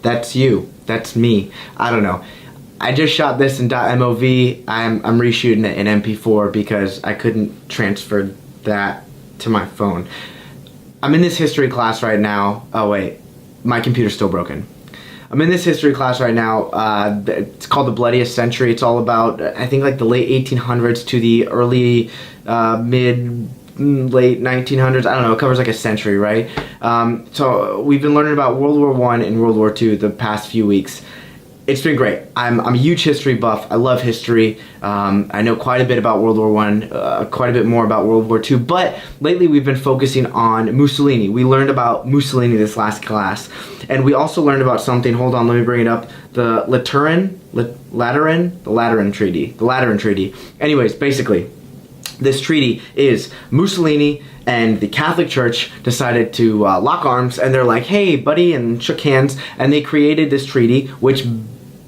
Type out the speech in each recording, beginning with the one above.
That's you. That's me. I don't know. I just shot this in .mov. I'm reshooting it in MP4 because I couldn't transfer that to my phone. I'm in this history class right now. Oh wait, my computer's still broken. I'm in this history class right now. It's called The Bloodiest Century. It's all about, I think, like the late 1800s to the early late 1900s. I don't know, it covers like a century, right? So we've been learning about World War I and World War II the past few weeks. It's been great. I'm a huge history buff. I love history. I know quite a bit about World War I, quite a bit more about World War II, but lately we've been focusing on Mussolini. We learned about Mussolini this last class, and we also learned about something, hold on, let me bring it up, the Lateran Treaty. Anyways, basically, this treaty is Mussolini and the Catholic Church decided to lock arms, and they're like, hey buddy, and shook hands, and they created this treaty, which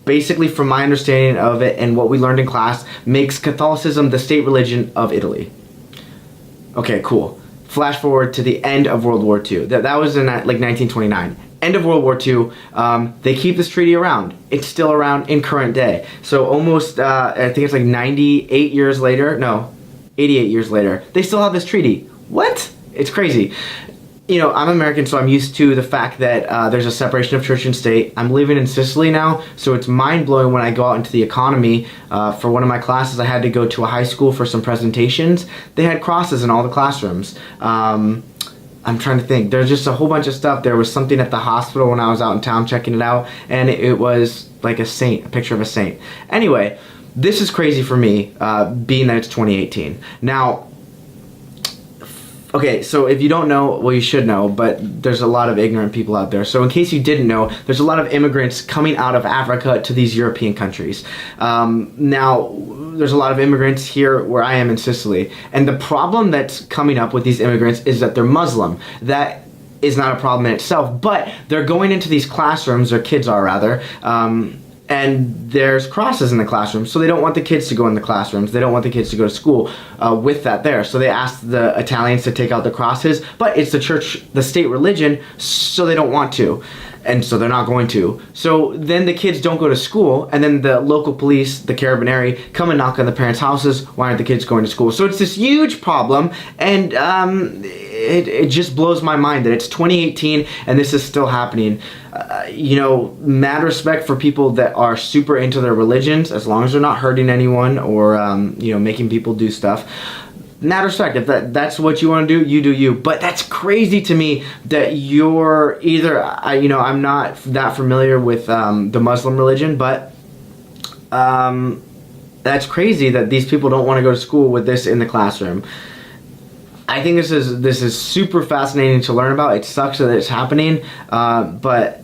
basically, from my understanding of it and what we learned in class, makes Catholicism the state religion of Italy. Okay, cool. Flash forward to the end of World War II. That was in like 1929. End of World War II, they keep this treaty around. It's still around in current day. So almost, I think it's like 98 years later, no, 88 years later, they still have this treaty. What? It's crazy. You know, I'm American, so I'm used to the fact that there's a separation of church and state. I'm living in Sicily now, so it's mind-blowing when I go out into the economy. For one of my classes, I had to go to a high school for some presentations. They had crosses in all the classrooms. I'm trying to think. There's just a whole bunch of stuff. There was something at the hospital when I was out in town checking it out, and it was like a saint, a picture of a saint. Anyway, this is crazy for me, being that it's 2018. Now, okay, so if you don't know, well, you should know, but there's a lot of ignorant people out there. So in case you didn't know, there's a lot of immigrants coming out of Africa to these European countries. Now, there's a lot of immigrants here where I am in Sicily. And the problem that's coming up with these immigrants is that they're Muslim. That is not a problem in itself, but they're going into these classrooms, or kids are rather, and there's crosses in the classroom, so they don't want the kids to go in the classrooms. They don't want the kids to go to school with that there. So they asked the Italians to take out the crosses, but it's the church, the state religion, so they don't want to. And so they're not going to. So then the kids don't go to school, and then the local police, the Carabinieri, come and knock on the parents' houses. Why aren't the kids going to school? So it's this huge problem, and it just blows my mind that it's 2018 and this is still happening. You know, mad respect for people that are super into their religions, as long as they're not hurting anyone or you know, making people do stuff. Mad respect. If that's what you want to do, you do you. But that's crazy to me that you're either, you know, I'm not that familiar with the Muslim religion, but that's crazy that these people don't want to go to school with this in the classroom. I think this is super fascinating to learn about. It sucks that it's happening, but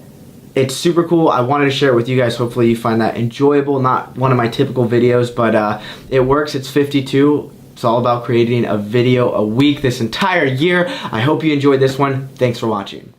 it's super cool. I wanted to share it with you guys. Hopefully you find that enjoyable. Not one of my typical videos, but it works. It's 52. It's all about creating a video a week this entire year. I hope you enjoyed this one. Thanks for watching.